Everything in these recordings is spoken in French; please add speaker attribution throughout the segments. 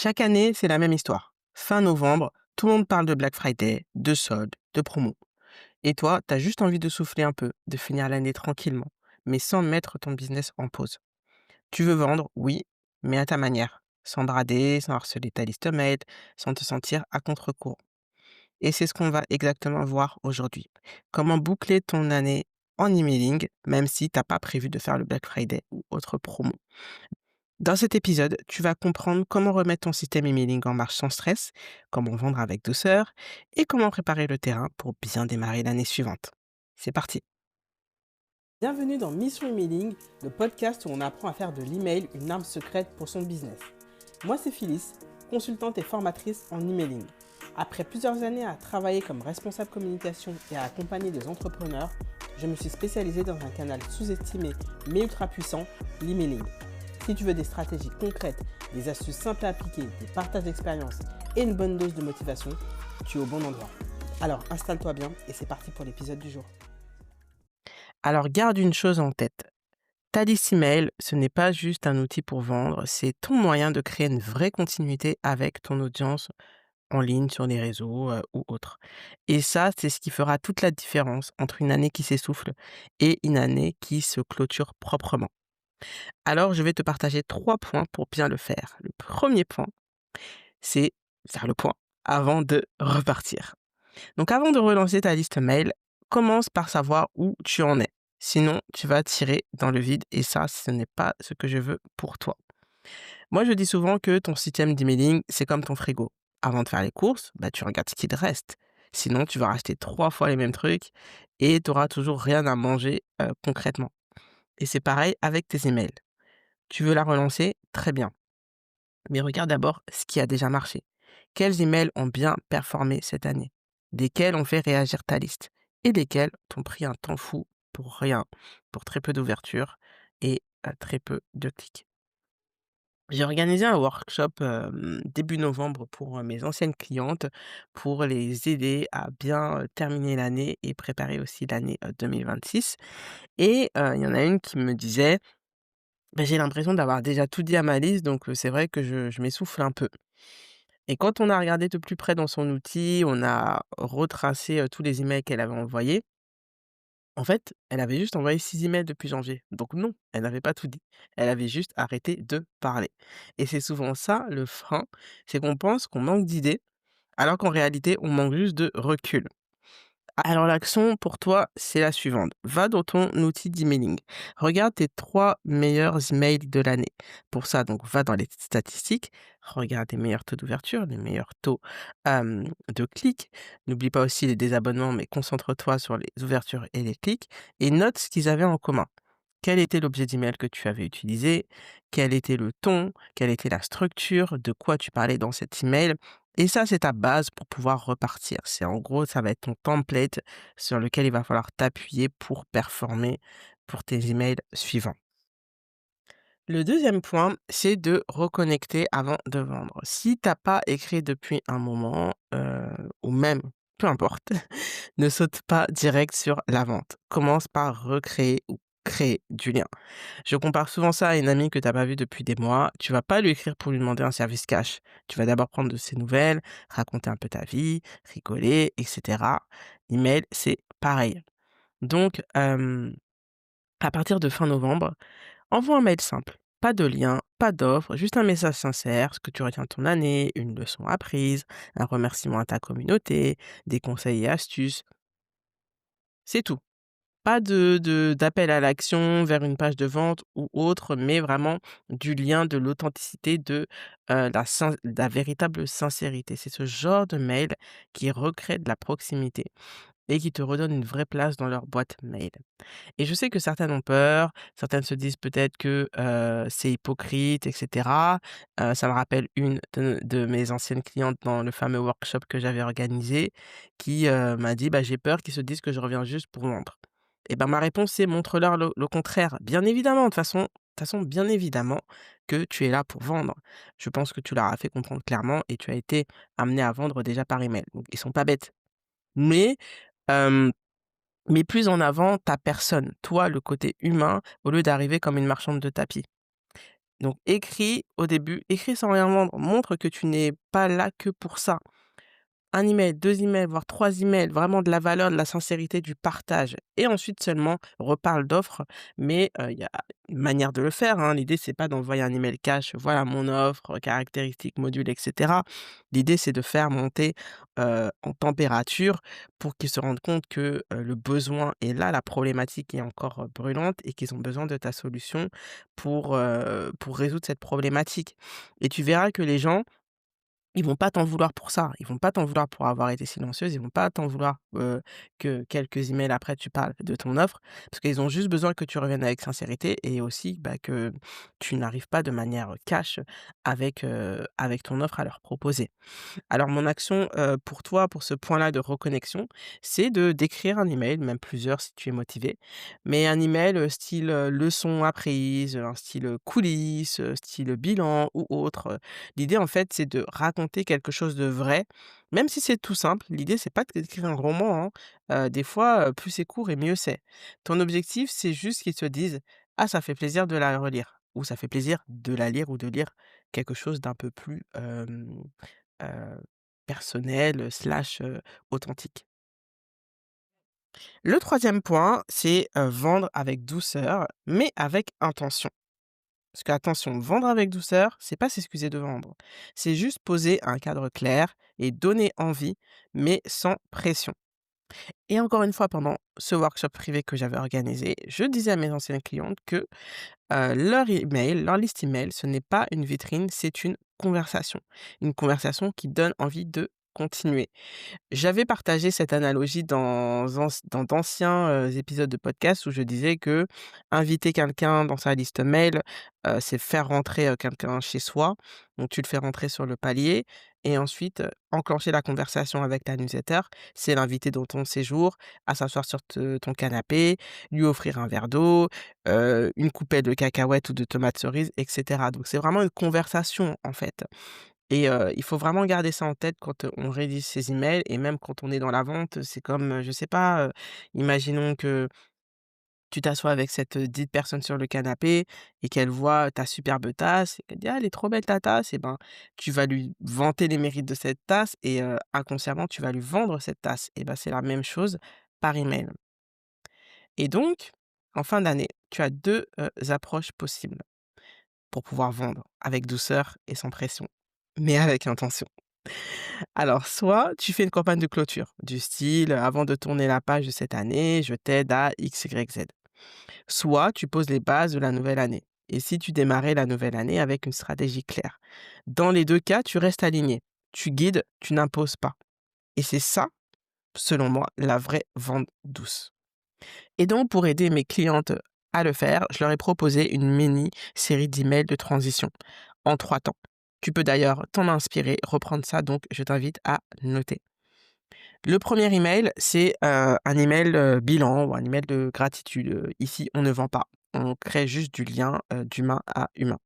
Speaker 1: Chaque année, c'est la même histoire. Fin novembre, tout le monde parle de Black Friday, de soldes, de promos. Et toi, t'as juste envie de souffler un peu, de finir l'année tranquillement, mais sans mettre ton business en pause. Tu veux vendre, oui, mais à ta manière, sans brader, sans harceler ta liste mail, sans te sentir à contre-courant. Et c'est ce qu'on va exactement voir aujourd'hui. Comment boucler ton année en emailing, même si t'as pas prévu de faire le Black Friday ou autre promo. Dans cet épisode, tu vas comprendre comment remettre ton système emailing en marche sans stress, comment vendre avec douceur et comment préparer le terrain pour bien démarrer l'année suivante. C'est parti. Bienvenue dans Mission Emailing, le podcast où on apprend à faire de l'email une arme secrète pour son business. Moi, c'est Phyllis, consultante et formatrice en emailing. Après plusieurs années à travailler comme responsable communication et à accompagner des entrepreneurs, je me suis spécialisée dans un canal sous-estimé mais ultra puissant, l'emailing. Si tu veux des stratégies concrètes, des astuces simples à appliquer, des partages d'expérience et une bonne dose de motivation, tu es au bon endroit. Alors installe-toi bien et c'est parti pour l'épisode du jour. Alors garde une chose en tête. Ta liste email, ce n'est pas juste un outil pour vendre, c'est ton moyen de créer une vraie continuité avec ton audience en ligne, sur les réseaux ou autres. Et ça, c'est ce qui fera toute la différence entre une année qui s'essouffle et une année qui se clôture proprement. Alors, je vais te partager 3 points pour bien le faire. Le premier point, c'est faire le point avant de repartir. Donc avant de relancer ta liste mail, commence par savoir où tu en es. Sinon, tu vas tirer dans le vide et ça, ce n'est pas ce que je veux pour toi. Moi, je dis souvent que ton système d'emailing, c'est comme ton frigo. Avant de faire les courses, tu regardes ce qu'il te reste. Sinon, tu vas racheter 3 fois les mêmes trucs et tu auras toujours rien à manger concrètement. Et c'est pareil avec tes emails. Tu veux la relancer? Très bien. Mais regarde d'abord ce qui a déjà marché. Quels emails ont bien performé cette année? Desquels ont fait réagir ta liste? Et desquels t'ont pris un temps fou pour rien, pour très peu d'ouverture et très peu de clics. J'ai organisé un workshop début novembre pour mes anciennes clientes pour les aider à bien terminer l'année et préparer aussi l'année 2026. Et il y en a une qui me disait: J'ai l'impression d'avoir déjà tout dit à ma liste, donc c'est vrai que je m'essouffle un peu. Et quand on a regardé de plus près dans son outil, on a retracé, tous les emails qu'elle avait envoyés. En fait, elle avait juste envoyé 6 emails depuis janvier. Donc non, elle n'avait pas tout dit. Elle avait juste arrêté de parler. Et c'est souvent ça le frein, c'est qu'on pense qu'on manque d'idées, alors qu'en réalité, on manque juste de recul. Alors l'action pour toi, c'est la suivante. Va dans ton outil d'emailing. Regarde tes 3 meilleurs emails de l'année. Pour ça, donc va dans les statistiques, regarde les meilleurs taux d'ouverture, les meilleurs taux de clics. N'oublie pas aussi les désabonnements, mais concentre-toi sur les ouvertures et les clics et note ce qu'ils avaient en commun. Quel était l'objet d'email que tu avais utilisé? Quel était le ton? Quelle était la structure? De quoi tu parlais dans cet email? Et ça, c'est ta base pour pouvoir repartir. C'est en gros, ça va être ton template sur lequel il va falloir t'appuyer pour performer pour tes emails suivants. Le deuxième point, c'est de reconnecter avant de vendre. Si t'as pas écrit depuis un moment, ou même peu importe, ne saute pas direct sur la vente. Commence par recréer ou créer du lien. Je compare souvent ça à une amie que tu as pas vue depuis des mois. Tu vas pas lui écrire pour lui demander un service cash. Tu vas d'abord prendre de ses nouvelles, raconter un peu ta vie, rigoler, etc. L'email, c'est pareil. Donc, à partir de fin novembre, envoie un mail simple. Pas de lien, pas d'offre, juste un message sincère, ce que tu retiens de ton année, une leçon apprise, un remerciement à ta communauté, des conseils et astuces. C'est tout. Pas d'appel à l'action vers une page de vente ou autre, mais vraiment du lien, de l'authenticité, de, la véritable sincérité. C'est ce genre de mail qui recrée de la proximité et qui te redonne une vraie place dans leur boîte mail. Et je sais que certaines ont peur, certaines se disent peut-être que, c'est hypocrite et cetera. Ça me rappelle une de mes anciennes clientes dans le fameux workshop que j'avais organisé qui, m'a dit: «J'ai peur qu'ils se disent que je reviens juste pour vendre». Et ben, ma réponse, c'est: «Montre-leur le contraire». Bien évidemment, de toute façon, bien évidemment que tu es là pour vendre. Je pense que tu leur as fait comprendre clairement et tu as été amené à vendre déjà par email. Donc ils sont pas bêtes. Mais, hem mais plus en avant ta personne, toi, le côté humain, au lieu d'arriver comme une marchande de tapis. Donc écris au début, écris sans rien vendre, montre que tu n'es pas là que pour ça. 1 email, 2 emails, voire 3 emails, vraiment de la valeur, de la sincérité, du partage et ensuite seulement reparle d'offres. Mais, il y a une manière de le faire, hein. L'idée, c'est pas d'envoyer un email cash: «Voilà mon offre, caractéristiques, modules» et cetera. L'idée, c'est de faire monter, en température pour qu'ils se rendent compte que, le besoin est là, la problématique est encore, brûlante et qu'ils ont besoin de ta solution pour résoudre cette problématique et tu verras que les gens ils vont pas t'en vouloir pour ça. Ils vont pas t'en vouloir pour avoir été silencieuse. Ils vont pas t'en vouloir, que quelques emails après tu parles de ton offre, parce qu'ils ont juste besoin que tu reviennes avec sincérité et aussi, bah, que tu n'arrives pas de manière, cash avec ton offre à leur proposer. Alors mon action, pour toi, pour ce point-là de reconnexion, c'est de d'écrire un email, même plusieurs si tu es motivé, mais un email, style, leçon apprise, un style, coulisses, style bilan ou autre. L'idée en fait, c'est de raconter quelque chose de vrai, même si c'est tout simple. L'idée, c'est pas d'écrire un roman, hein. Des fois, plus c'est court et mieux c'est. Ton objectif, c'est juste qu'ils te disent: «Ah, ça fait plaisir de la relire» ou «Ça fait plaisir de la lire» ou de lire quelque chose d'un peu plus, heu, personnel, slash, authentique. Le troisième point, c'est, vendre avec douceur, mais avec intention. Parce qu'attention, vendre avec douceur, c'est pas s'excuser de vendre. C'est juste poser un cadre clair et donner envie, mais sans pression. Et encore une fois, pendant ce workshop privé que j'avais organisé, je disais à mes anciennes clientes que, leur email, leur liste email, ce n'est pas une vitrine, c'est une conversation. Une conversation qui donne envie de continuer. J'avais partagé cette analogie dans d'anciens, épisodes de podcast où je disais que inviter quelqu'un dans sa liste mail, c'est faire rentrer, quelqu'un chez soi. Donc tu le fais rentrer sur le palier et ensuite, enclencher la conversation avec ta newsletter. C'est l'inviter dans ton séjour, à s'asseoir sur ton canapé, lui offrir un verre d'eau, une coupelle de cacahuètes ou de tomates cerises et cetera. Donc c'est vraiment une conversation, en fait. Et il faut vraiment garder ça en tête quand, on rédige ses emails et même quand on est dans la vente, c'est comme, je sais pas, imaginons que tu t'assois avec cette, dite personne sur le canapé et qu'elle voit ta superbe tasse et qu'elle dit: «Ah, elle est trop belle ta tasse» et ben, tu vas lui vanter les mérites de cette tasse et inconsciemment, tu vas lui vendre cette tasse et ben, c'est la même chose par email. Et donc, en fin d'année, tu as 2 approches possibles pour pouvoir vendre avec douceur et sans pression, mais avec intention. Alors, soit tu fais une campagne de clôture, du style, avant de tourner la page de cette année, je t'aide à X, Y, Z. Soit tu poses les bases de la nouvelle année. Et si tu démarrais la nouvelle année avec une stratégie claire. Dans les deux cas, tu restes aligné. Tu guides, tu n'imposes pas. Et c'est ça, selon moi, la vraie vente douce. Et donc, pour aider mes clientes à le faire, je leur ai proposé une mini série d'emails de transition en 3 temps. Tu peux d'ailleurs t'en inspirer, reprendre ça, donc je t'invite à noter. Le premier email, c'est, un email, bilan ou un email de gratitude. Ici, on ne vend pas. On crée juste du lien, d'humain à humain.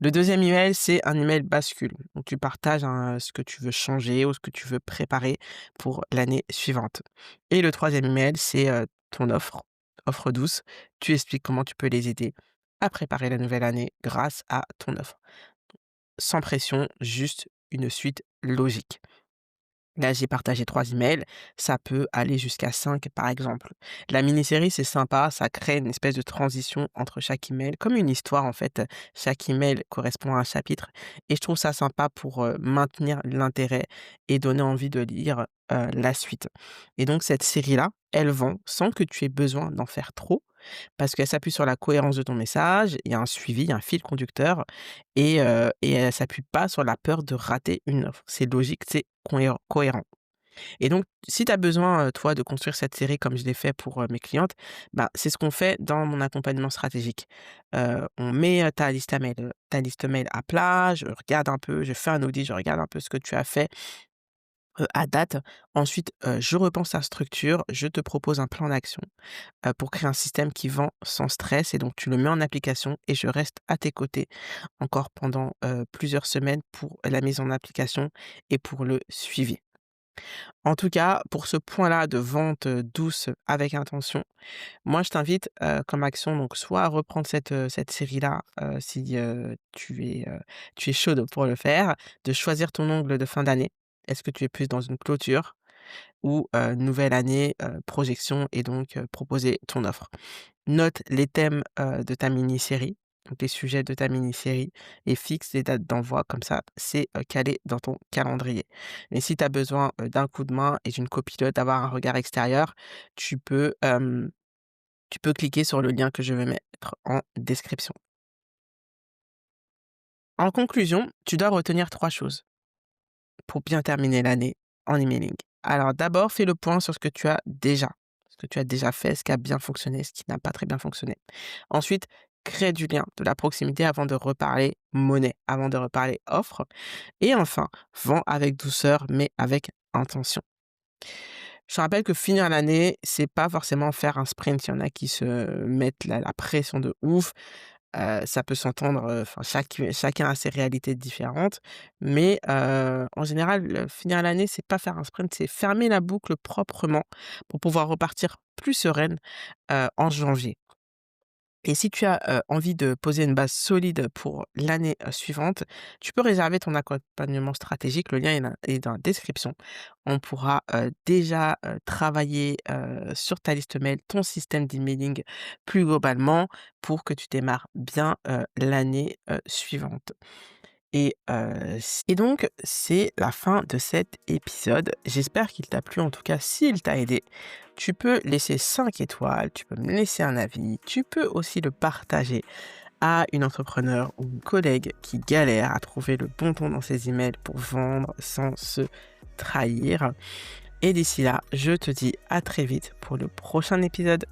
Speaker 1: Le deuxième email, c'est un email bascule. Donc tu partages, hein, ce que tu veux changer ou ce que tu veux préparer pour l'année suivante. Et le troisième email, c'est, ton offre, offre douce. Tu expliques comment tu peux les aider à préparer la nouvelle année grâce à ton offre. Sans pression, juste une suite logique. Là, j'ai partagé 3 emails, ça peut aller jusqu'à 5 par exemple. La mini-série, c'est sympa, ça crée une espèce de transition entre chaque email, comme une histoire en fait. Chaque email correspond à un chapitre et je trouve ça sympa pour, maintenir l'intérêt et donner envie de lire, la suite. Et donc cette série-là, elle vend sans que tu aies besoin d'en faire trop, parce qu'elle s'appuie sur la cohérence de ton message, il y a un suivi, il y a un fil conducteur et elle s'appuie pas sur la peur de rater une offre. C'est logique, c'est cohérent et donc si tu as besoin, toi, de construire cette série comme je l'ai fait pour, mes clientes, bah, c'est ce qu'on fait dans mon accompagnement stratégique. On met, ta liste mail à plat, je regarde un peu, je fais un audit, je regarde un peu ce que tu as fait à date. Ensuite, je repense ta structure, je te propose un plan d'action, pour créer un système qui vend sans stress et donc tu le mets en application et je reste à tes côtés encore pendant, plusieurs semaines pour la mise en application et pour le suivi. En tout cas, pour ce point-là de vente, douce avec intention, moi je t'invite, comme action donc soit à reprendre cette série-là, si, tu es chaude pour le faire, de choisir ton ongle de fin d'année. Est-ce que tu es plus dans une clôture ou, nouvelle année, projection et donc, proposer ton offre? Note les thèmes, de ta mini-série, donc les sujets de ta mini-série et fixe les dates d'envoi comme ça, c'est, calé dans ton calendrier. Mais si tu as besoin, d'un coup de main et d'une copilote, d'avoir un regard extérieur, tu peux, tu peux cliquer sur le lien que je vais mettre en description. En conclusion, tu dois retenir 3 choses pour bien terminer l'année en emailing. Alors d'abord, fais le point sur ce que tu as déjà fait, ce qui a bien fonctionné, ce qui n'a pas très bien fonctionné. Ensuite, crée du lien, de la proximité avant de reparler monnaie, avant de reparler offre. Et enfin, vends avec douceur, mais avec intention. Je te rappelle que finir l'année, c'est pas forcément faire un sprint. Il y en a qui se mettent la pression de ouf. Ça peut s'entendre, enfin chacun a ses réalités différentes, mais en général, finir l'année, c'est pas faire un sprint, c'est fermer la boucle proprement pour pouvoir repartir plus sereine, en janvier. Et si tu as, envie de poser une base solide pour l'année, suivante, tu peux réserver ton accompagnement stratégique. Le lien est dans la description. On pourra, déjà, travailler, sur ta liste mail, ton système d'emailing plus globalement pour que tu démarres bien, l'année, suivante. Et donc, c'est la fin de cet épisode. J'espère qu'il t'a plu. En tout cas, s'il t'a aidé, tu peux laisser 5 étoiles, tu peux me laisser un avis, tu peux aussi le partager à une entrepreneur ou une collègue qui galère à trouver le bon ton dans ses emails pour vendre sans se trahir. Et d'ici là, je te dis à très vite pour le prochain épisode.